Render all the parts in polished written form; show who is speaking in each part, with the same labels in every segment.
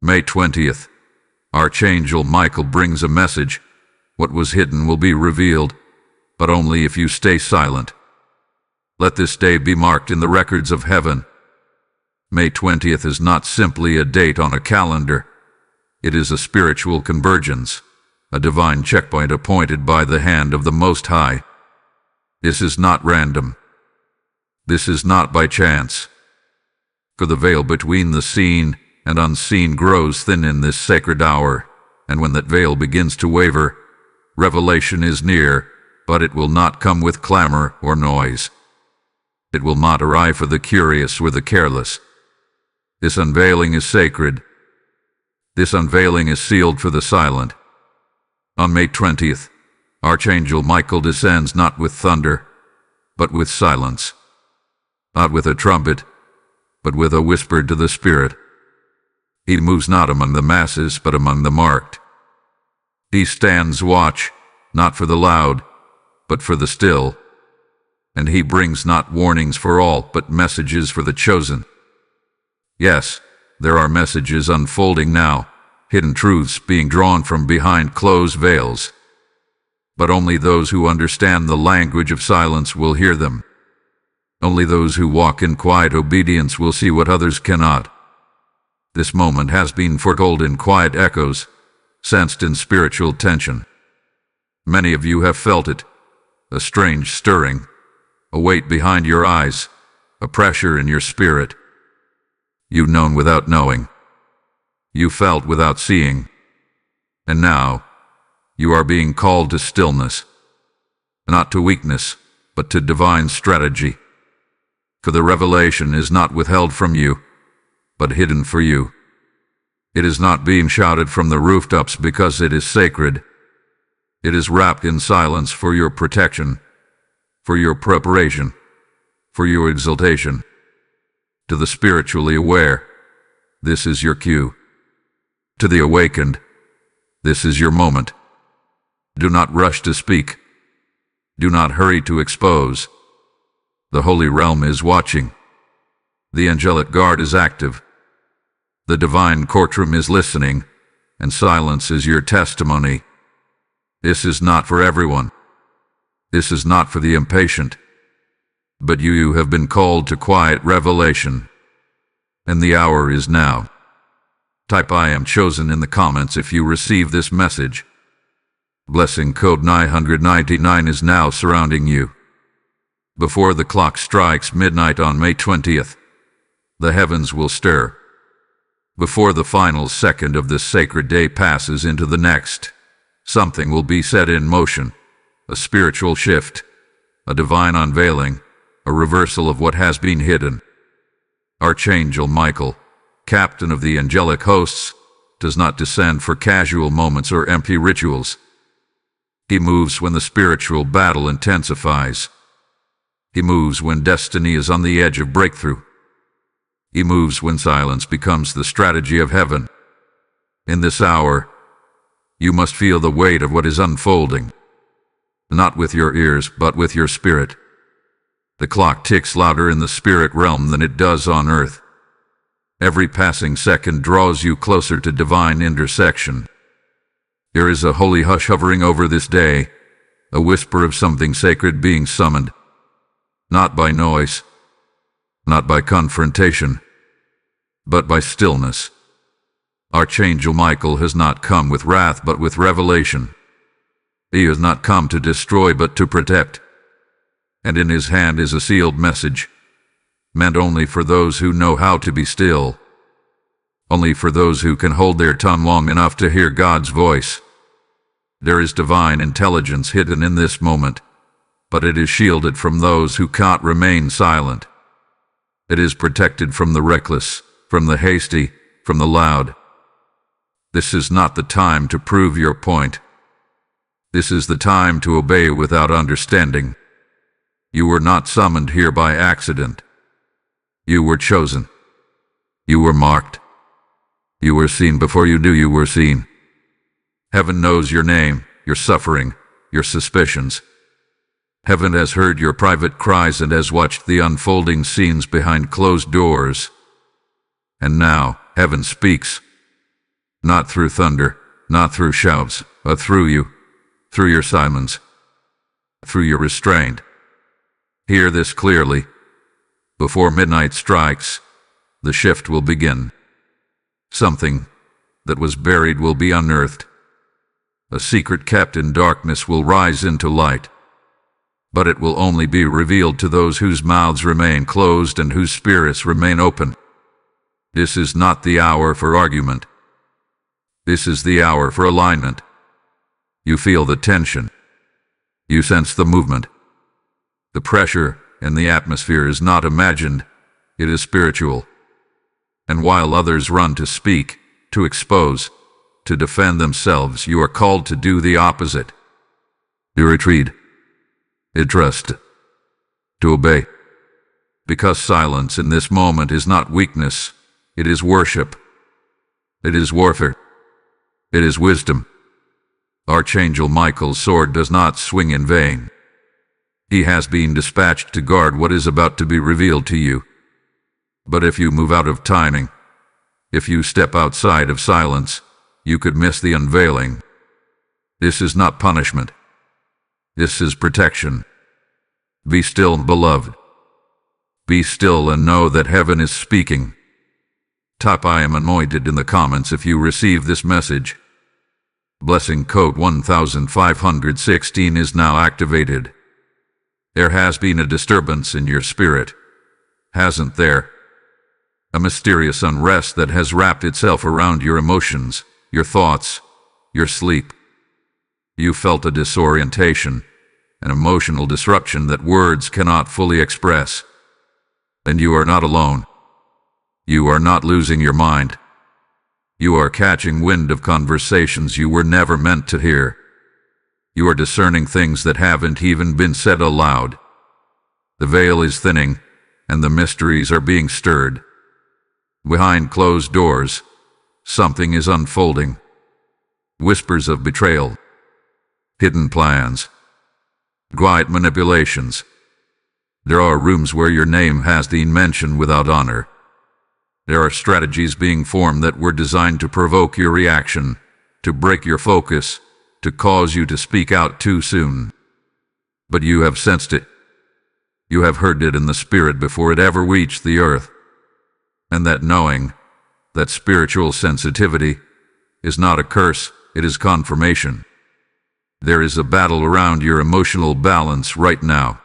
Speaker 1: May 20th. Archangel Michael brings a message. What was hidden will be revealed, but only if you stay silent. Let this day be marked in the records of heaven. May 20th is not simply a date on a calendar. It is a spiritual convergence, a divine checkpoint appointed by the hand of the Most High. This is not random. This is not by chance. For the veil between the seen and unseen grows thin in this sacred hour, and when that veil begins to waver, revelation is near, but it will not come with clamor or noise. It will not arrive for the curious or the careless. This unveiling is sacred. This unveiling is sealed for the silent. On May 20th, Archangel Michael descends not with thunder, but with silence. Not with a trumpet, but with a whisper to the Spirit. He moves not among the masses, but among the marked. He stands watch, not for the loud, but for the still. And he brings not warnings for all, but messages for the chosen. Yes, there are messages unfolding now, hidden truths being drawn from behind closed veils. But only those who understand the language of silence will hear them. Only those who walk in quiet obedience will see what others cannot. This moment has been foretold in quiet echoes, sensed in spiritual tension. Many of you have felt it, a strange stirring, a weight behind your eyes, a pressure in your spirit. You've known without knowing. You felt without seeing. And now, you are being called to stillness, not to weakness, but to divine strategy. For the revelation is not withheld from you, but hidden for you. It is not being shouted from the rooftops because it is sacred. It is wrapped in silence for your protection, for your preparation, for your exaltation. To the spiritually aware, this is your cue. To the awakened, this is your moment. Do not rush to speak. Do not hurry to expose. The holy realm is watching. The angelic guard is active. The divine courtroom is listening, and silence is your testimony. This is not for everyone. This is not for the impatient. But you have been called to quiet revelation, and the hour is now. Type "I am chosen" in the comments if you receive this message. Blessing code 999 is now surrounding you. Before the clock strikes midnight on May 20th, the heavens will stir. Before the final second of this sacred day passes into the next, something will be set in motion, a spiritual shift, a divine unveiling, a reversal of what has been hidden. Archangel Michael, captain of the angelic hosts, does not descend for casual moments or empty rituals. He moves when the spiritual battle intensifies. He moves when destiny is on the edge of breakthrough. He moves when silence becomes the strategy of heaven. In this hour, you must feel the weight of what is unfolding, not with your ears, but with your spirit. The clock ticks louder in the spirit realm than it does on earth. Every passing second draws you closer to divine intersection. There is a holy hush hovering over this day, a whisper of something sacred being summoned. Not by noise, not by confrontation, but by stillness. Archangel Michael has not come with wrath but with revelation. He has not come to destroy but to protect. And in his hand is a sealed message, meant only for those who know how to be still, only for those who can hold their tongue long enough to hear God's voice. There is divine intelligence hidden in this moment, but it is shielded from those who can't remain silent. It is protected from the reckless, from the hasty, from the loud. This is not the time to prove your point. This is the time to obey without understanding. You were not summoned here by accident. You were chosen. You were marked. You were seen before you knew you were seen. Heaven knows your name, your suffering, your suspicions. Heaven has heard your private cries and has watched the unfolding scenes behind closed doors. And now, heaven speaks. Not through thunder, not through shouts, but through you, through your silence, through your restraint. Hear this clearly. Before midnight strikes, the shift will begin. Something that was buried will be unearthed. A secret kept in darkness will rise into light. But it will only be revealed to those whose mouths remain closed and whose spirits remain open. This is not the hour for argument. This is the hour for alignment. You feel the tension. You sense the movement. The pressure in the atmosphere is not imagined, it is spiritual. And while others run to speak, to expose, to defend themselves, you are called to do the opposite. To retreat. To trust. To obey. Because silence in this moment is not weakness, it is worship. It is warfare. It is wisdom. Archangel Michael's sword does not swing in vain. He has been dispatched to guard what is about to be revealed to you. But if you move out of timing, if you step outside of silence, you could miss the unveiling. This is not punishment. This is protection. Be still, beloved. Be still and know that heaven is speaking. Type "I am anointed" in the comments if you receive this message. Blessing code 1516 is now activated. There has been a disturbance in your spirit, hasn't there? A mysterious unrest that has wrapped itself around your emotions, your thoughts, your sleep. You felt a disorientation, an emotional disruption that words cannot fully express. And you are not alone. You are not losing your mind. You are catching wind of conversations you were never meant to hear. You are discerning things that haven't even been said aloud. The veil is thinning, and the mysteries are being stirred. Behind closed doors, something is unfolding. Whispers of betrayal, hidden plans, quiet manipulations. There are rooms where your name has been mentioned without honor. There are strategies being formed that were designed to provoke your reaction, to break your focus, to cause you to speak out too soon. But you have sensed it. You have heard it in the spirit before it ever reached the earth. And that knowing, that spiritual sensitivity, is not a curse, it is confirmation. There is a battle around your emotional balance right now.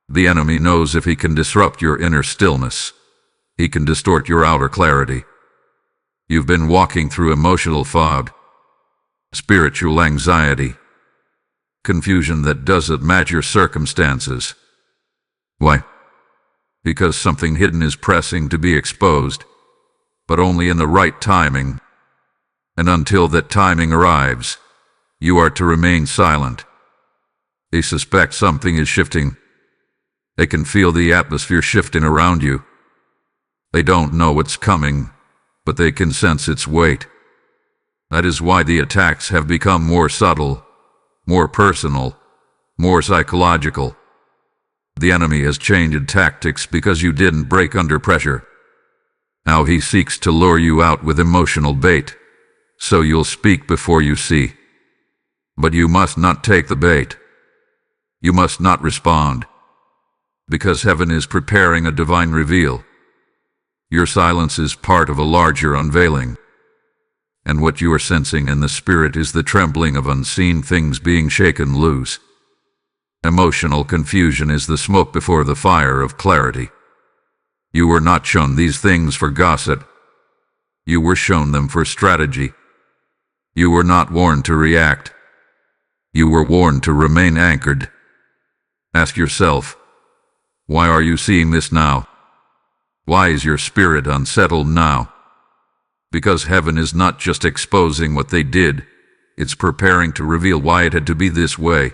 Speaker 1: The enemy knows if he can disrupt your inner stillness, he can distort your outer clarity. You've been walking through emotional fog, spiritual anxiety, confusion that doesn't match your circumstances. Why? Because something hidden is pressing to be exposed, but only in the right timing. And until that timing arrives, you are to remain silent. They suspect something is shifting. They can feel the atmosphere shifting around you. They don't know what's coming, but they can sense its weight. That is why the attacks have become more subtle, more personal, more psychological. The enemy has changed tactics because you didn't break under pressure. Now he seeks to lure you out with emotional bait, so you'll speak before you see. But you must not take the bait. You must not respond, because heaven is preparing a divine reveal. Your silence is part of a larger unveiling. And what you are sensing in the spirit is the trembling of unseen things being shaken loose. Emotional confusion is the smoke before the fire of clarity. You were not shown these things for gossip. You were shown them for strategy. You were not warned to react. You were warned to remain anchored. Ask yourself, why are you seeing this now? Why is your spirit unsettled now? Because heaven is not just exposing what they did, it's preparing to reveal why it had to be this way.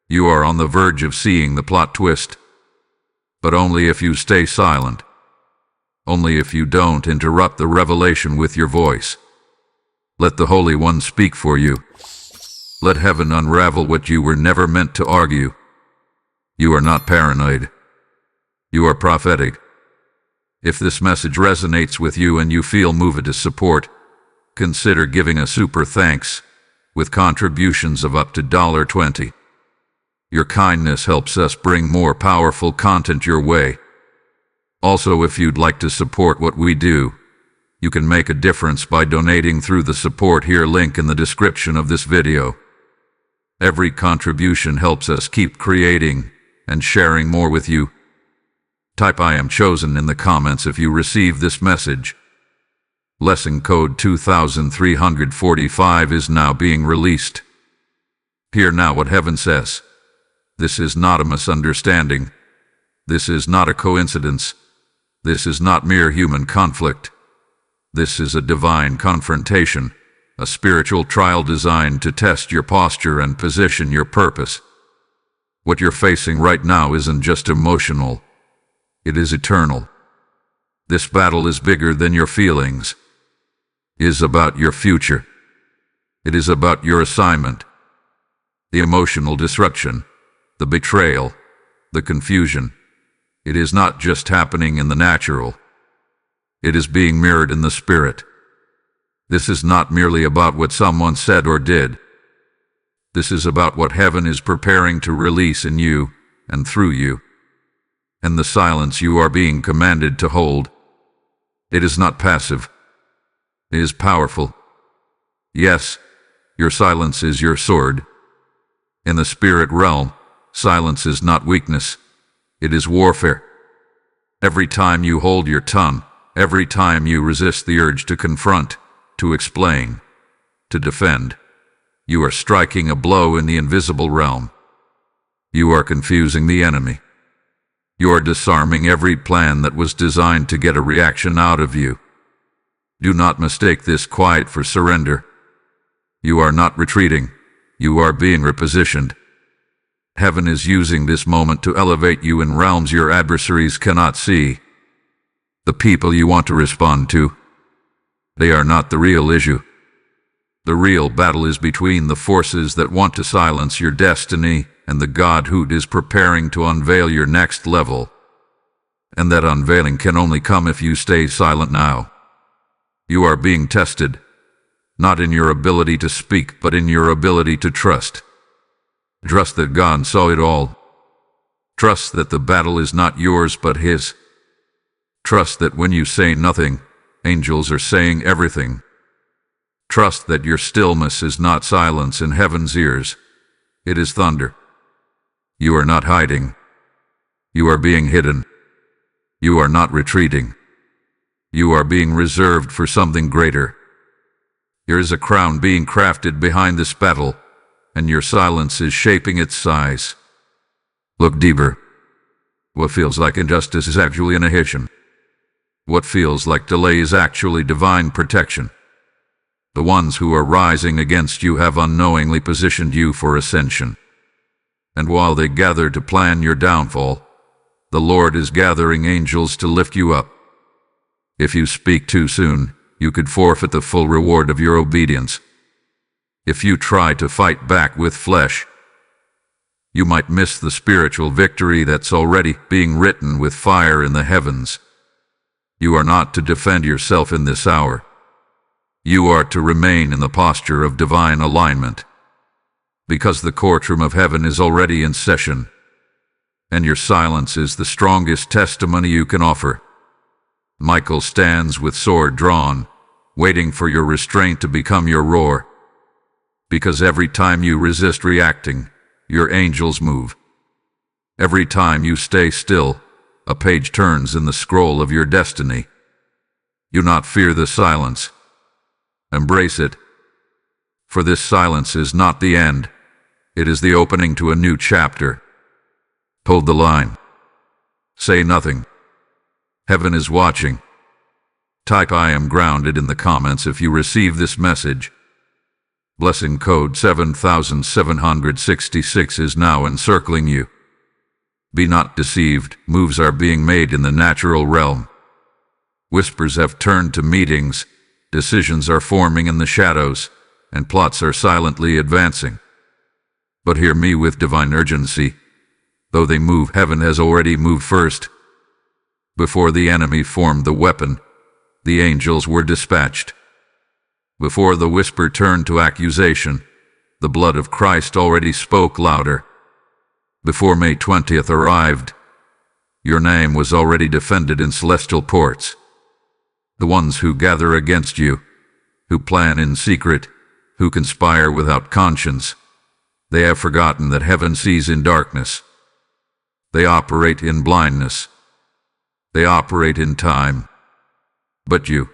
Speaker 1: You are on the verge of seeing the plot twist, but only if you stay silent. Only if you don't interrupt the revelation with your voice. Let the Holy One speak for you. Let heaven unravel what you were never meant to argue. You are not paranoid. You are prophetic. If this message resonates with you and you feel moved to support, consider giving a super thanks with contributions of up to $20. Your kindness helps us bring more powerful content your way. Also, if you'd like to support what we do, you can make a difference by donating through the support here link in the description of this video. Every contribution helps us keep creating and sharing more with you. Type I am chosen in the comments if you receive this message. Lesson code 2345 is now being released. Hear now what heaven says. This is not a misunderstanding. This is not a coincidence. This is not mere human conflict. This is a divine confrontation, a spiritual trial designed to test your posture and position your purpose. What you're facing right now isn't just emotional. It is eternal. This battle is bigger than your feelings. It is about your future. It is about your assignment. The emotional disruption, the betrayal, the confusion. It is not just happening in the natural. It is being mirrored in the spirit. This is not merely about what someone said or did. This is about what heaven is preparing to release in you and through you. And the silence you are being commanded to hold. It is not passive. It is powerful. Yes, your silence is your sword. In the spirit realm, silence is not weakness. It is warfare. Every time you hold your tongue, every time you resist the urge to confront, to explain, to defend, you are striking a blow in the invisible realm. You are confusing the enemy. You are disarming every plan that was designed to get a reaction out of you. Do not mistake this quiet for surrender. You are not retreating. You are being repositioned. Heaven is using this moment to elevate you in realms your adversaries cannot see. The people you want to respond to, they are not the real issue. The real battle is between the forces that want to silence your destiny and the God who is preparing to unveil your next level. And that unveiling can only come if you stay silent now. You are being tested, not in your ability to speak, but in your ability to trust. Trust that God saw it all. Trust that the battle is not yours but His. Trust that when you say nothing, angels are saying everything. Trust that your stillness is not silence in heaven's ears. It is thunder. You are not hiding. You are being hidden. You are not retreating. You are being reserved for something greater. There is a crown being crafted behind this battle, and your silence is shaping its size. Look deeper. What feels like injustice is actually annihilation. What feels like delay is actually divine protection. The ones who are rising against you have unknowingly positioned you for ascension. And while they gather to plan your downfall, the Lord is gathering angels to lift you up. If you speak too soon, you could forfeit the full reward of your obedience. If you try to fight back with flesh, you might miss the spiritual victory that's already being written with fire in the heavens. You are not to defend yourself in this hour. You are to remain in the posture of divine alignment, because the courtroom of heaven is already in session, and your silence is the strongest testimony you can offer. Michael stands with sword drawn, waiting for your restraint to become your roar, because every time you resist reacting, your angels move. Every time you stay still, a page turns in the scroll of your destiny. Do not fear the silence. Embrace it. For this silence is not the end. It is the opening to a new chapter. Hold the line. Say nothing. Heaven is watching. Type I am grounded in the comments if you receive this message. Blessing code 7766 is now encircling you. Be not deceived, moves are being made in the natural realm. Whispers have turned to meetings, decisions are forming in the shadows, and plots are silently advancing. But hear me with divine urgency. Though they move, heaven has already moved first. Before the enemy formed the weapon, the angels were dispatched. Before the whisper turned to accusation, the blood of Christ already spoke louder. Before May 20th arrived, your name was already defended in celestial ports. The ones who gather against you, who plan in secret, who conspire without conscience, they have forgotten that heaven sees in darkness. They operate in blindness. They operate in time. But you,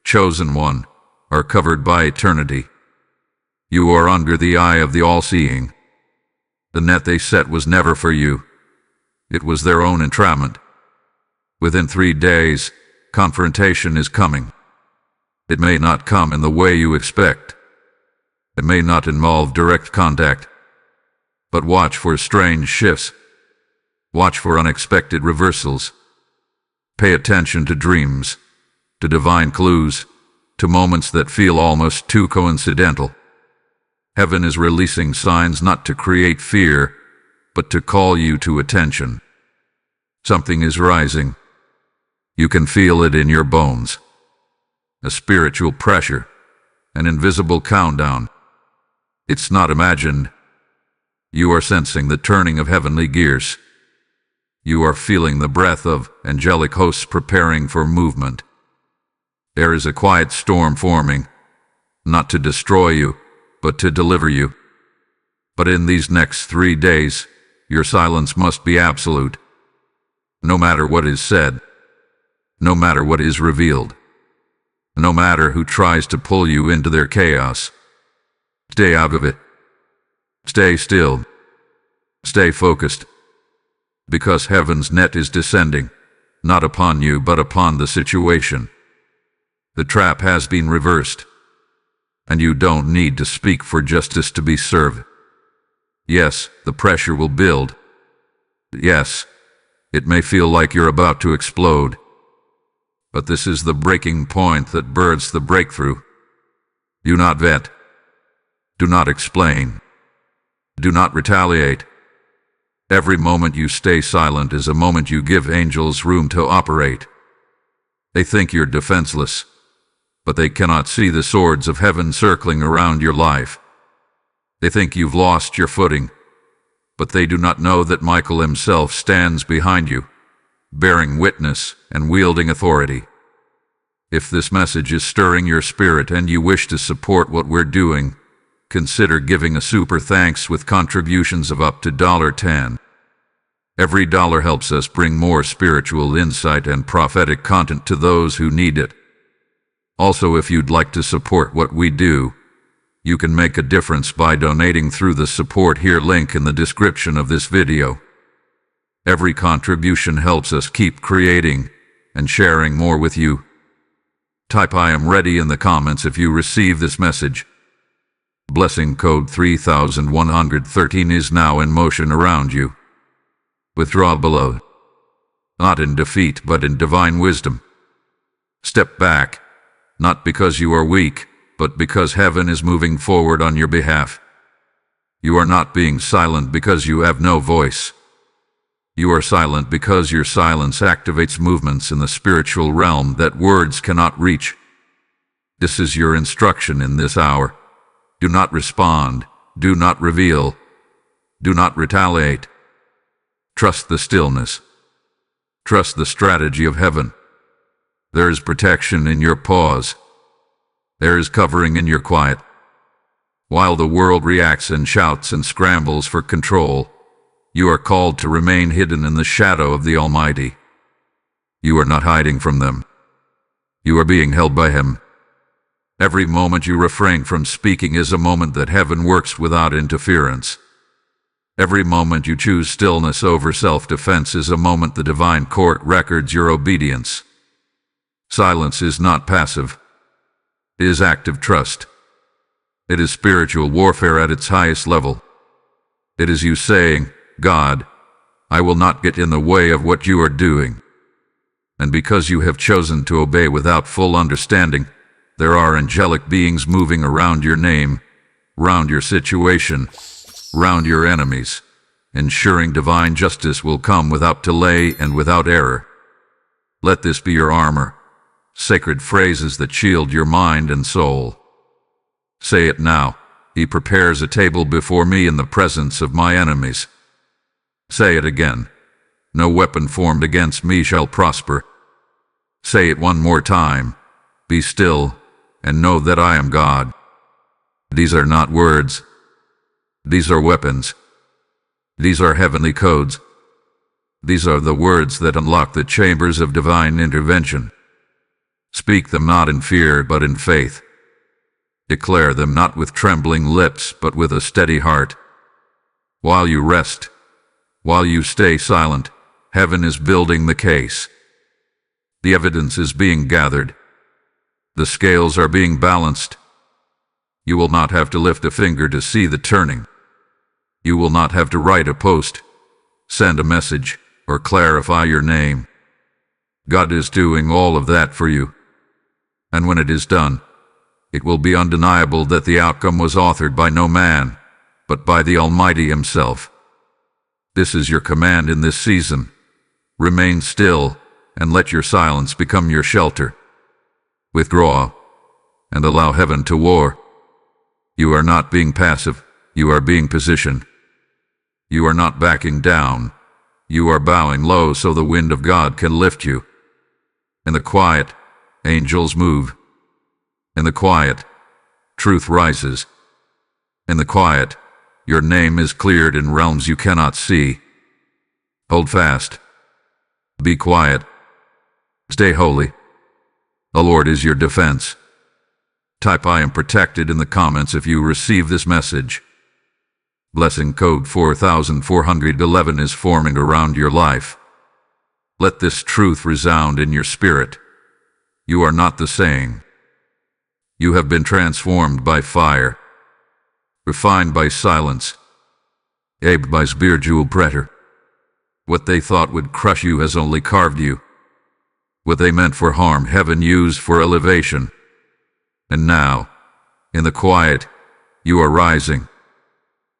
Speaker 1: chosen one, are covered by eternity. You are under the eye of the all-seeing. The net they set was never for you. It was their own entrapment. Within 3 days, confrontation is coming. It may not come in the way you expect. It may not involve direct contact. But watch for strange shifts. Watch for unexpected reversals. Pay attention to dreams, to divine clues, to moments that feel almost too coincidental. Heaven is releasing signs not to create fear, but to call you to attention. Something is rising. You can feel it in your bones. A spiritual pressure, an invisible countdown. It's not imagined. You are sensing the turning of heavenly gears. You are feeling the breath of angelic hosts preparing for movement. There is a quiet storm forming, not to destroy you, but to deliver you. But in these next 3 days, your silence must be absolute. No matter what is said, no matter what is revealed, no matter who tries to pull you into their chaos, stay out of it. Stay still. Stay focused. Because heaven's net is descending, not upon you but upon the situation. The trap has been reversed, and you don't need to speak for justice to be served. Yes, the pressure will build. Yes, it may feel like you're about to explode. But this is the breaking point that births the breakthrough. Do not vet. Do not explain. Do not retaliate. Every moment you stay silent is a moment you give angels room to operate. They think you're defenseless, but they cannot see the swords of heaven circling around your life. They think you've lost your footing, but they do not know that Michael himself stands behind you, bearing witness and wielding authority. If this message is stirring your spirit and you wish to support what we're doing, consider giving a super thanks with contributions of up to $10. Every dollar helps us bring more spiritual insight and prophetic content to those who need it. Also, if you'd like to support what we do, you can make a difference by donating through the Support Here link in the description of this video. Every contribution helps us keep creating and sharing more with you. Type "I am ready" in the comments if you receive this message. Blessing code 3113 is now in motion around you. Withdraw below. Not in defeat, but in divine wisdom. Step back, not because you are weak, but because heaven is moving forward on your behalf. You are not being silent because you have no voice. You are silent because your silence activates movements in the spiritual realm that words cannot reach. This is your instruction in this hour. Do not respond. Do not reveal. Do not retaliate. Trust the stillness. Trust the strategy of heaven. There is protection in your pause. There is covering in your quiet. While the world reacts and shouts and scrambles for control, you are called to remain hidden in the shadow of the Almighty. You are not hiding from them. You are being held by Him. Every moment you refrain from speaking is a moment that heaven works without interference. Every moment you choose stillness over self-defense is a moment the divine court records your obedience. Silence is not passive. It is active trust. It is spiritual warfare at its highest level. It is you saying, "God, I will not get in the way of what you are doing." And because you have chosen to obey without full understanding, there are angelic beings moving around your name, round your situation, round your enemies, ensuring divine justice will come without delay and without error. Let this be your armor, sacred phrases that shield your mind and soul. Say it now. He prepares a table before me in the presence of my enemies. Say it again. No weapon formed against me shall prosper. Say it one more time. Be still, and know that I am God. These are not words. These are weapons. These are heavenly codes. These are the words that unlock the chambers of divine intervention. Speak them not in fear, but in faith. Declare them not with trembling lips, but with a steady heart. While you rest, while you stay silent, heaven is building the case. The evidence is being gathered. The scales are being balanced. You will not have to lift a finger to see the turning. You will not have to write a post, send a message, or clarify your name. God is doing all of that for you. And when it is done, it will be undeniable that the outcome was authored by no man, but by the Almighty Himself. This is your command in this season. Remain still, and let your silence become your shelter. Withdraw, and allow heaven to war. You are not being passive, you are being positioned. You are not backing down, you are bowing low so the wind of God can lift you. In the quiet, angels move. In the quiet, truth rises. In the quiet, your name is cleared in realms you cannot see. Hold fast. Be quiet. Stay holy. The Lord is your defense. Type I am protected in the comments if you receive this message. Blessing code 4411 is forming around your life. Let this truth resound in your spirit. You are not the same. You have been transformed by fire, refined by silence, shaped by spiritual pressure. What they thought would crush you has only carved you. What they meant for harm, heaven used for elevation. And now, in the quiet, you are rising.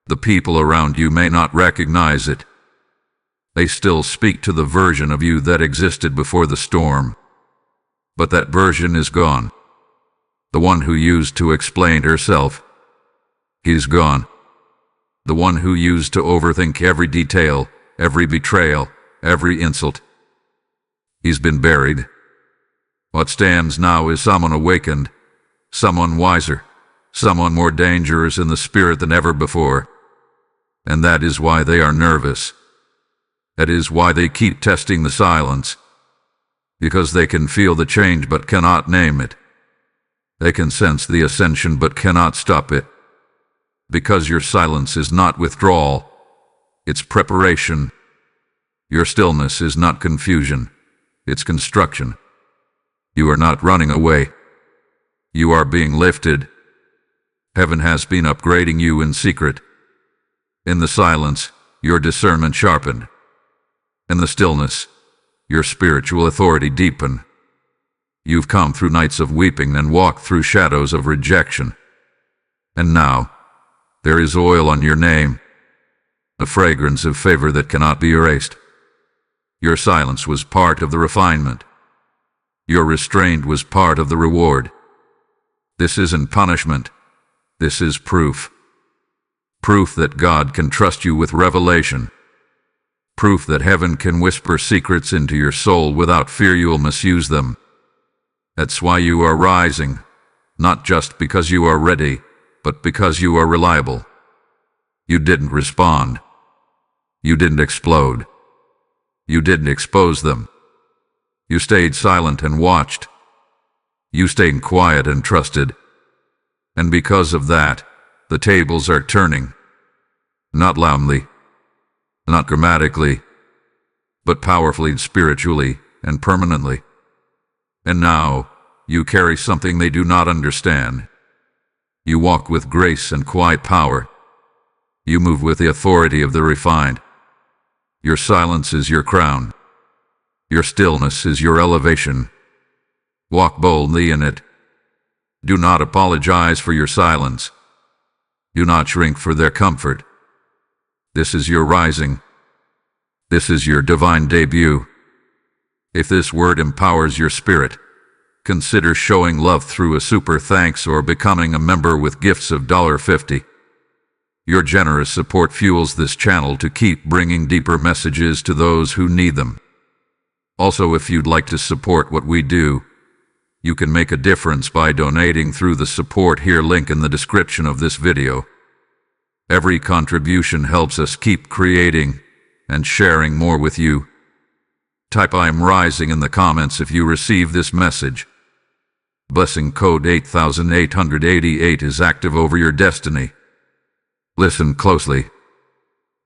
Speaker 1: The people around you may not recognize it. They still speak to the version of you that existed before the storm. But that version is gone. The one who used to explain herself, he's gone. The one who used to overthink every detail, every betrayal, every insult, he's been buried. What stands now is someone awakened, someone wiser, someone more dangerous in the spirit than ever before. And that is why they are nervous. That is why they keep testing the silence. Because they can feel the change but cannot name it. They can sense the ascension but cannot stop it. Because your silence is not withdrawal, it's preparation. Your stillness is not confusion, it's construction. You are not running away. You are being lifted. Heaven has been upgrading you in secret. In the silence, your discernment sharpened. In the stillness, your spiritual authority deepened. You've come through nights of weeping and walked through shadows of rejection. And now, there is oil on your name, a fragrance of favor that cannot be erased. Your silence was part of the refinement. Your restraint was part of the reward. This isn't punishment. This is proof. Proof that God can trust you with revelation. Proof that heaven can whisper secrets into your soul without fear you will misuse them. That's why you are rising, not just because you are ready, but because you are reliable. You didn't respond. You didn't explode. You didn't expose them. You stayed silent and watched. You stayed quiet and trusted. And because of that, the tables are turning. Not loudly, not dramatically, but powerfully, spiritually, and permanently. And now, you carry something they do not understand. You walk with grace and quiet power. You move with the authority of the refined. Your silence is your crown. Your stillness is your elevation. Walk boldly in it. Do not apologize for your silence. Do not shrink for their comfort. This is your rising. This is your divine debut. If this word empowers your spirit, consider showing love through a super thanks or becoming a member with gifts of $50. Your generous support fuels this channel to keep bringing deeper messages to those who need them. Also, if you'd like to support what we do, you can make a difference by donating through the support here link in the description of this video. Every contribution helps us keep creating and sharing more with you. Type "I am rising" in the comments if you receive this message. Blessing code 8888 is active over your destiny. Listen closely.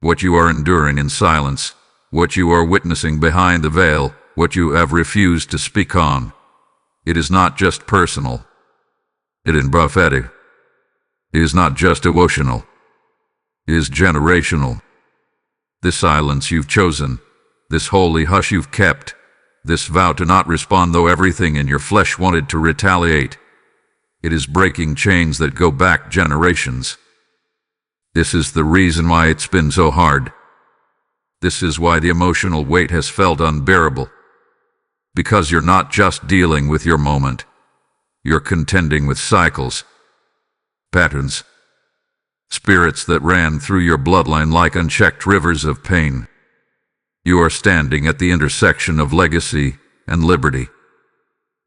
Speaker 1: What you are enduring in silence, what you are witnessing behind the veil, what you have refused to speak on. It is not just personal. It is prophetic. It is not just emotional. It is generational. This silence you've chosen, this holy hush you've kept, this vow to not respond though everything in your flesh wanted to retaliate. It is breaking chains that go back generations. This is the reason why it's been so hard. This is why the emotional weight has felt unbearable. Because you're not just dealing with your moment. You're contending with cycles, patterns, spirits that ran through your bloodline like unchecked rivers of pain. You are standing at the intersection of legacy and liberty.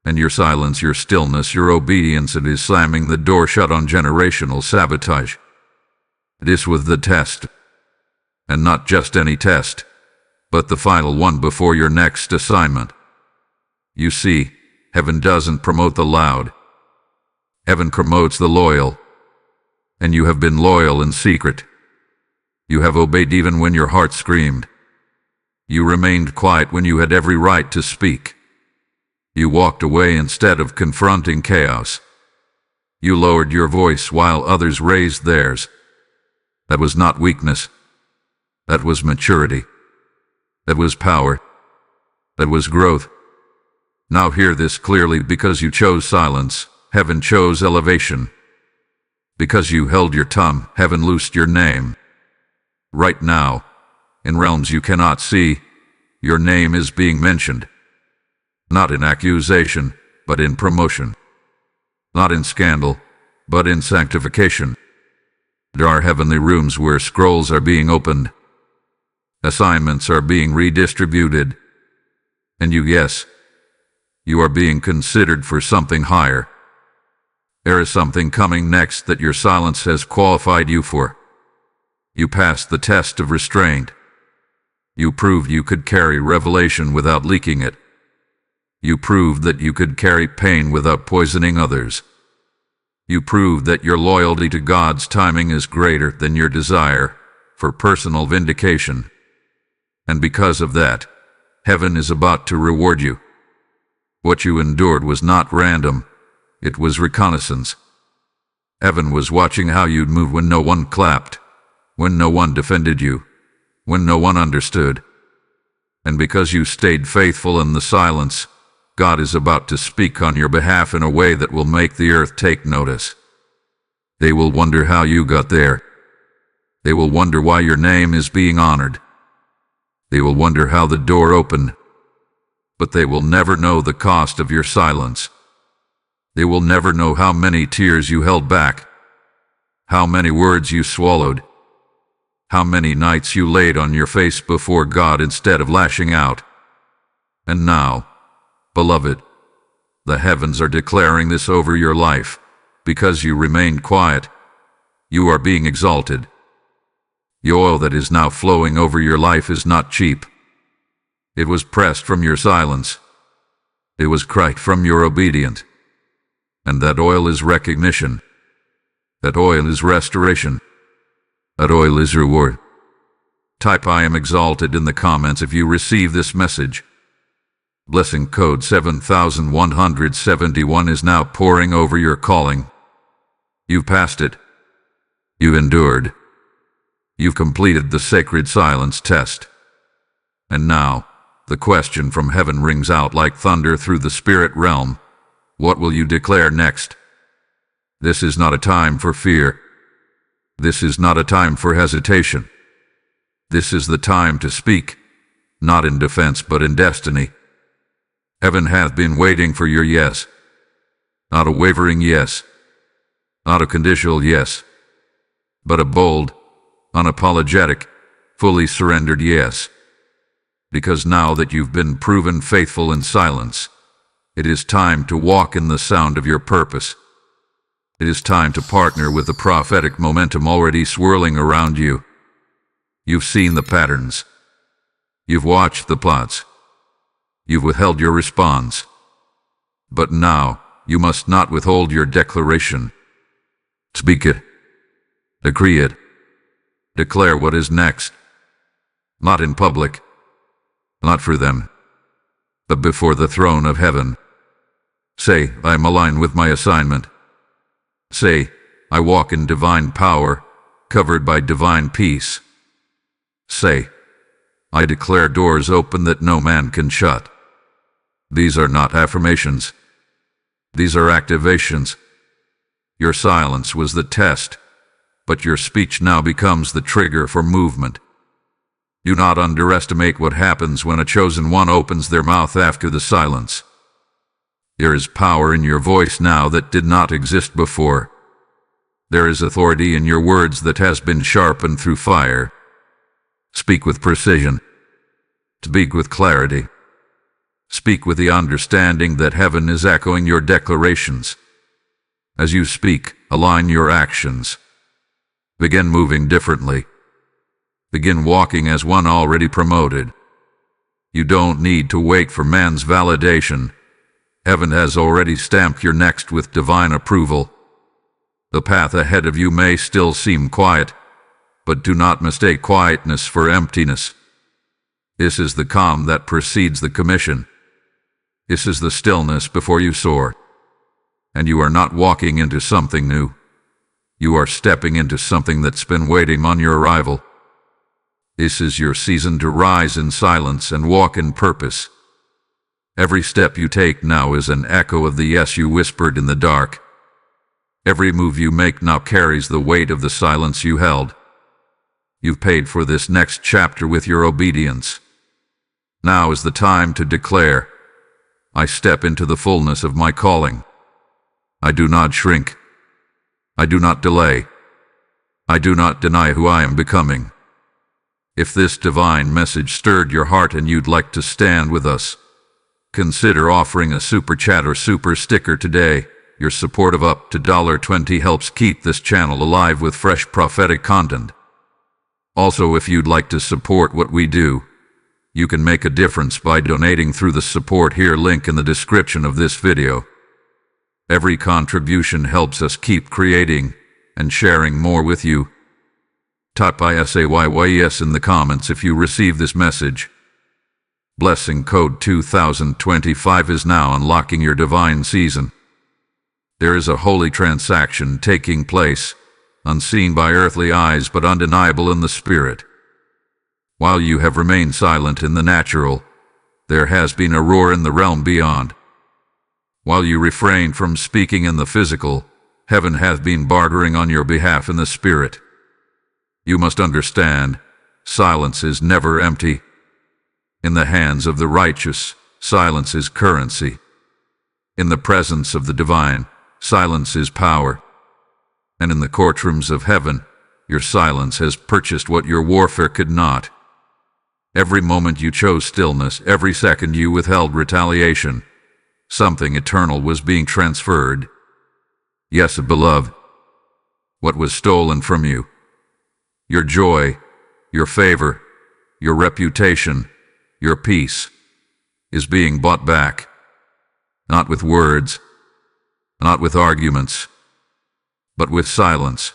Speaker 1: And your silence, your stillness, your obedience, it is slamming the door shut on generational sabotage. This was the test. And not just any test, but the final one before your next assignment. You see, heaven doesn't promote the loud. Heaven promotes the loyal. And you have been loyal in secret. You have obeyed even when your heart screamed. You remained quiet when you had every right to speak. You walked away instead of confronting chaos. You lowered your voice while others raised theirs. That was not weakness. That was maturity. That was power. That was growth. Now hear this clearly: because you chose silence, heaven chose elevation. Because you held your tongue, heaven loosed your name. Right now, in realms you cannot see, your name is being mentioned. Not in accusation, but in promotion. Not in scandal, but in sanctification. There are heavenly rooms where scrolls are being opened. Assignments are being redistributed. And yes, you are being considered for something higher. There is something coming next that your silence has qualified you for. You passed the test of restraint. You proved you could carry revelation without leaking it. You proved that you could carry pain without poisoning others. You proved that your loyalty to God's timing is greater than your desire for personal vindication. And because of that, heaven is about to reward you. What you endured was not random. It was reconnaissance. Heaven was watching how you'd move when no one clapped, when no one defended you, when no one understood. And because you stayed faithful in the silence, God is about to speak on your behalf in a way that will make the earth take notice. They will wonder how you got there. They will wonder why your name is being honored. They will wonder how the door opened. But they will never know the cost of your silence. They will never know how many tears you held back, how many words you swallowed, how many nights you laid on your face before God instead of lashing out. And now, beloved, the heavens are declaring this over your life. Because you remained quiet, you are being exalted. The oil that is now flowing over your life is not cheap. It was pressed from your silence. It was cracked from your obedience. And that oil is recognition. That oil is restoration. That oil is reward. Type "I am exalted" in the comments if you receive this message. Blessing code 7171 is now pouring over your calling. You've passed it. You've endured. You've completed the sacred silence test. And now, the question from heaven rings out like thunder through the spirit realm. What will you declare next? This is not a time for fear. This is not a time for hesitation. This is the time to speak, not in defense but in destiny. Heaven hath been waiting for your yes. Not a wavering yes, not a conditional yes, but a bold, unapologetic, fully surrendered yes. Because now that you've been proven faithful in silence, it is time to walk in the sound of your purpose. It is time to partner with the prophetic momentum already swirling around you. You've seen the patterns. You've watched the plots. You've withheld your response. But now, you must not withhold your declaration. Speak it. Decree it. Declare what is next. Not in public. Not for them. But before the throne of heaven. Say, I am aligned with my assignment. Say, I walk in divine power, covered by divine peace. Say, I declare doors open that no man can shut. These are not affirmations. These are activations. Your silence was the test, but your speech now becomes the trigger for movement. Do not underestimate what happens when a chosen one opens their mouth after the silence. There is power in your voice now that did not exist before. There is authority in your words that has been sharpened through fire. Speak with precision. Speak with clarity. Speak with the understanding that heaven is echoing your declarations. As you speak, align your actions. Begin moving differently. Begin walking as one already promoted. You don't need to wait for man's validation. Heaven has already stamped your next with divine approval. The path ahead of you may still seem quiet, but do not mistake quietness for emptiness. This is the calm that precedes the commission. This is the stillness before you soar. And you are not walking into something new. You are stepping into something that's been waiting on your arrival. This is your season to rise in silence and walk in purpose. Every step you take now is an echo of the yes you whispered in the dark. Every move you make now carries the weight of the silence you held. You've paid for this next chapter with your obedience. Now is the time to declare, I step into the fullness of my calling. I do not shrink. I do not delay. I do not deny who I am becoming. If this divine message stirred your heart and you'd like to stand with us, consider offering a super chat or super sticker today. Your support of up to $20 helps keep this channel alive with fresh prophetic content. Also, if you'd like to support what we do, you can make a difference by donating through the support here link in the description of this video. Every contribution helps us keep creating and sharing more with you. Type ISAYYES in the comments if you receive this message. Blessing code 2025 is now unlocking your divine season. There is a holy transaction taking place, unseen by earthly eyes but undeniable in the spirit. While you have remained silent in the natural, there has been a roar in the realm beyond. While you refrain from speaking in the physical, heaven has been bartering on your behalf in the spirit. You must understand, silence is never empty. In the hands of the righteous, silence is currency. In the presence of the divine, silence is power. And in the courtrooms of heaven, your silence has purchased what your warfare could not. Every moment you chose stillness, every second you withheld retaliation, something eternal was being transferred. Yes, beloved, what was stolen from you, your joy, your favor, your reputation, your peace, is being bought back. Not with words, not with arguments, but with silence.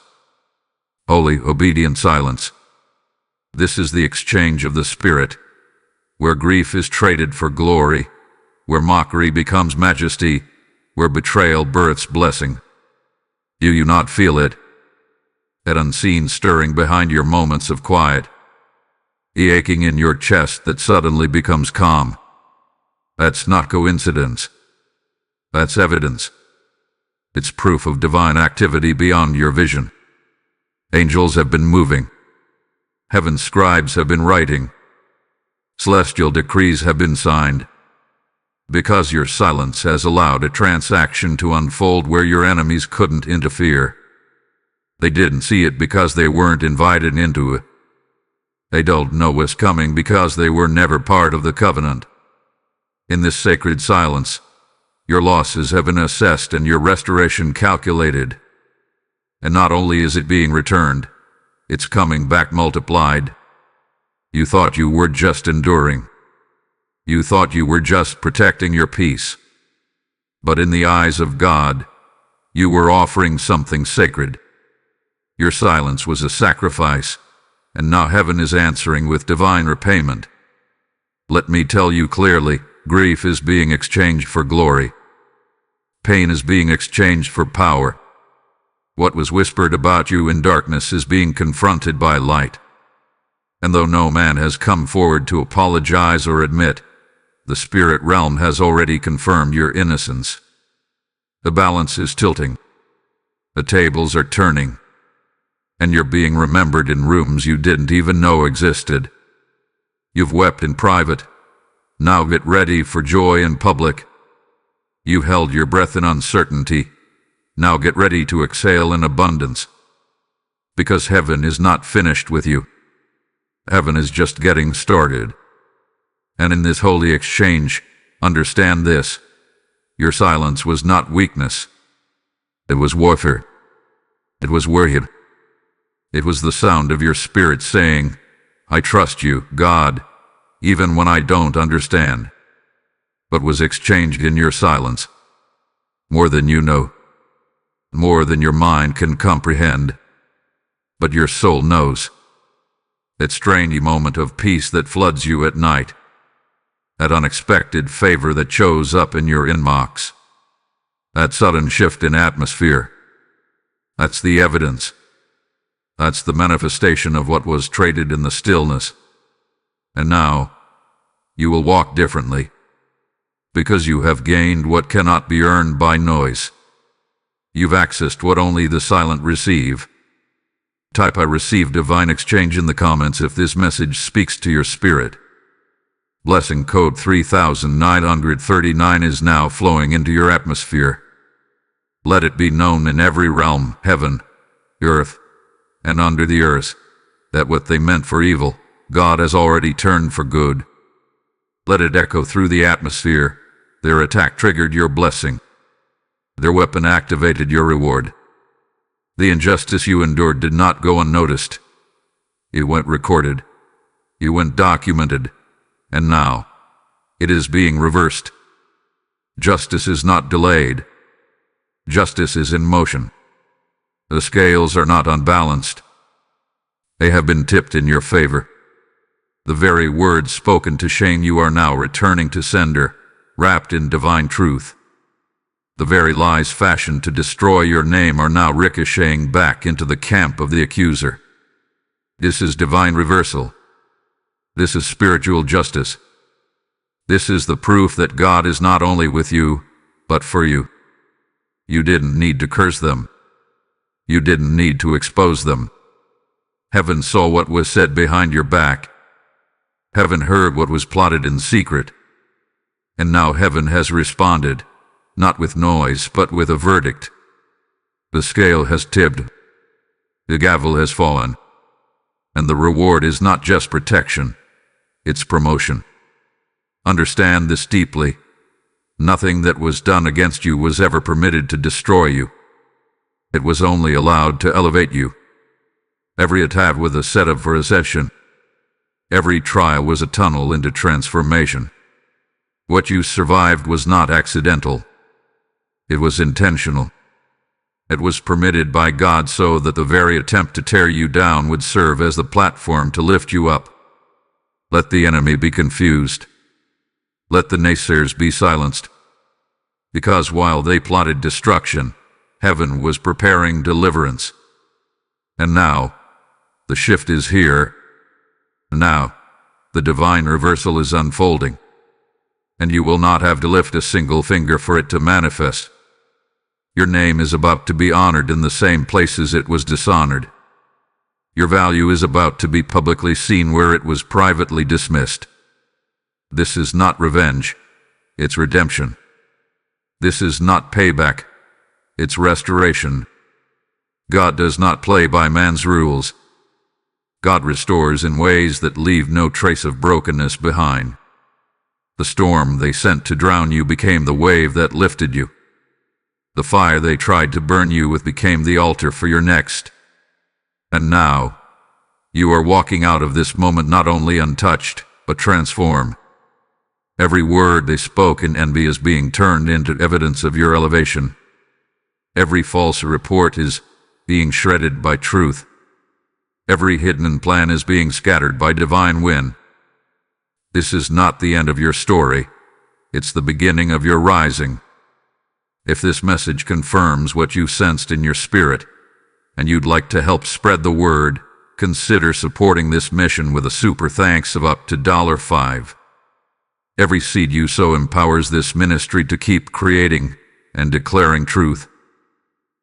Speaker 1: Holy, obedient silence. This is the exchange of the Spirit, where grief is traded for glory, where mockery becomes majesty, where betrayal births blessing. Do you not feel it? That unseen stirring behind your moments of quiet, the aching in your chest that suddenly becomes calm. That's not coincidence. That's evidence. It's proof of divine activity beyond your vision. Angels have been moving. Heaven's scribes have been writing. Celestial decrees have been signed. Because your silence has allowed a transaction to unfold where your enemies couldn't interfere. They didn't see it because they weren't invited into it. They don't know what's coming because they were never part of the covenant. In this sacred silence, your losses have been assessed and your restoration calculated. And not only is it being returned, it's coming back multiplied. You thought you were just enduring. You thought you were just protecting your peace. But in the eyes of God, you were offering something sacred. Your silence was a sacrifice, and now heaven is answering with divine repayment. Let me tell you clearly, grief is being exchanged for glory. Pain is being exchanged for power. What was whispered about you in darkness is being confronted by light. And though no man has come forward to apologize or admit, the spirit realm has already confirmed your innocence. The balance is tilting. The tables are turning. And you're being remembered in rooms you didn't even know existed. You've wept in private. Now get ready for joy in public. You've held your breath in uncertainty. Now get ready to exhale in abundance. Because heaven is not finished with you. Heaven is just getting started. And in this holy exchange, understand this. Your silence was not weakness. It was warfare. It was worship. It was the sound of your spirit saying, I trust you, God, even when I don't understand. But was exchanged in your silence. More than you know. More than your mind can comprehend. But your soul knows. That strange moment of peace that floods you at night. That unexpected favor that shows up in your inbox. That sudden shift in atmosphere. That's the evidence. That's the manifestation of what was traded in the stillness. And now, you will walk differently. Because you have gained what cannot be earned by noise. You've accessed what only the silent receive. Type I receive divine exchange in the comments if this message speaks to your spirit. Blessing code 3939 is now flowing into your atmosphere. Let it be known in every realm, heaven, earth, and under the earth, that what they meant for evil, God has already turned for good. Let it echo through the atmosphere. Their attack triggered your blessing. Their weapon activated your reward. The injustice you endured did not go unnoticed. It went recorded. It went documented. And now, it is being reversed. Justice is not delayed. Justice is in motion. The scales are not unbalanced. They have been tipped in your favor. The very words spoken to shame you are now returning to sender, wrapped in divine truth. The very lies fashioned to destroy your name are now ricocheting back into the camp of the accuser. This is divine reversal. This is spiritual justice. This is the proof that God is not only with you, but for you. You didn't need to curse them. You didn't need to expose them. Heaven saw what was said behind your back. Heaven heard what was plotted in secret. And now heaven has responded, not with noise, but with a verdict. The scale has tipped. The gavel has fallen. And the reward is not just protection. It's promotion. Understand this deeply. Nothing that was done against you was ever permitted to destroy you. It was only allowed to elevate you. Every attack was a setup for ascension. Every trial was a tunnel into transformation. What you survived was not accidental. It was intentional. It was permitted by God so that the very attempt to tear you down would serve as the platform to lift you up. Let the enemy be confused. Let the naysayers be silenced. Because while they plotted destruction, heaven was preparing deliverance. And now, the shift is here. Now, the divine reversal is unfolding. And you will not have to lift a single finger for it to manifest. Your name is about to be honored in the same places it was dishonored. Your value is about to be publicly seen where it was privately dismissed. This is not revenge. it's redemption. This is not payback, it's restoration. God does not play by man's rules. God restores in ways that leave no trace of brokenness behind. The storm they sent to drown you became the wave that lifted you. The fire they tried to burn you with became the altar for your next. And now, you are walking out of this moment not only untouched, but transformed. Every word they spoke in envy is being turned into evidence of your elevation. Every false report is being shredded by truth. Every hidden plan is being scattered by divine wind. This is not the end of your story. It's the beginning of your rising. If this message confirms what you sensed in your spirit, and you'd like to help spread the word, consider supporting this mission with a super thanks of up to $5. Every seed you sow empowers this ministry to keep creating and declaring truth.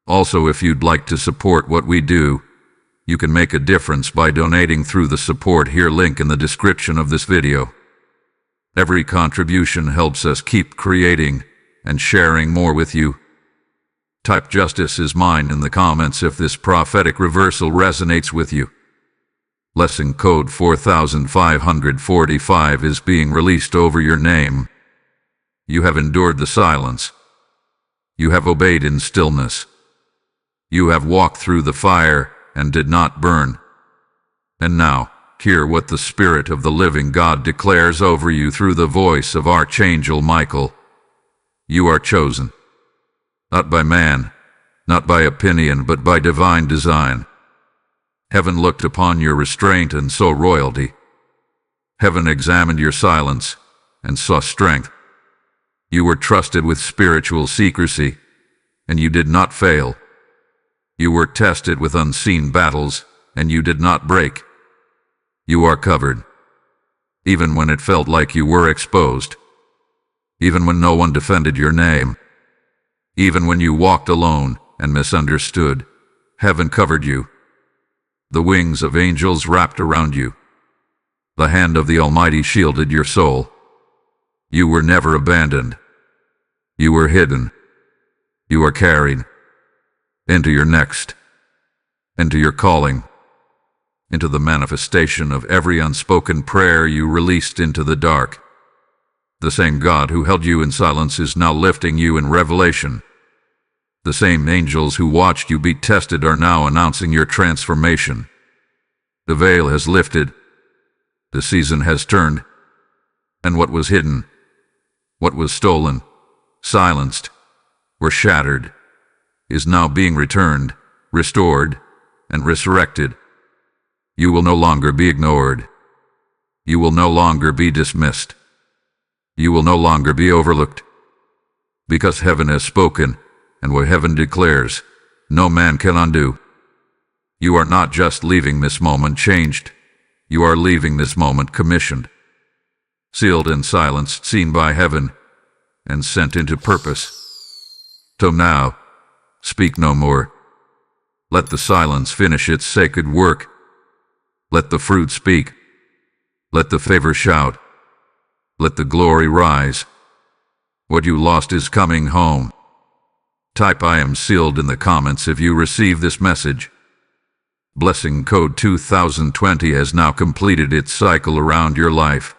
Speaker 1: Also, if you'd like to support what we do, you can make a difference by donating through the support here link in the description of this video. Every contribution helps us keep creating and sharing more with you. Type "Justice is mine" in the comments if this prophetic reversal resonates with you. Lesson code 4545 is being released over your name. You have endured the silence. You have obeyed in stillness. You have walked through the fire and did not burn. And now, hear what the Spirit of the living God declares over you through the voice of Archangel Michael. You are chosen. Not by man, not by opinion, but by divine design. Heaven looked upon your restraint and saw royalty. Heaven examined your silence and saw strength. You were trusted with spiritual secrecy, and you did not fail. You were tested with unseen battles, and you did not break. You are covered, even when it felt like you were exposed, even when no one defended your name, even when you walked alone and misunderstood. Heaven covered you. The wings of angels wrapped around you. The hand of the Almighty shielded your soul. You were never abandoned. You were hidden. You are carried into your next, into your calling, into the manifestation of every unspoken prayer you released into the dark. The same God who held you in silence is now lifting you in revelation. The same angels who watched you be tested are now announcing your transformation. The veil has lifted. The season has turned. And what was hidden, what was stolen, silenced, or shattered, is now being returned, restored, and resurrected. You will no longer be ignored. You will no longer be dismissed. You will no longer be overlooked. Because heaven has spoken, and what heaven declares, no man can undo. You are not just leaving this moment changed. You are leaving this moment commissioned, sealed and silenced, seen by heaven, and sent into purpose. So now, speak no more. Let the silence finish its sacred work. Let the fruit speak. Let the favor shout. Let the glory rise. What you lost is coming home. Type "I am sealed" in the comments if you receive this message. Blessing code 2020 has now completed its cycle around your life.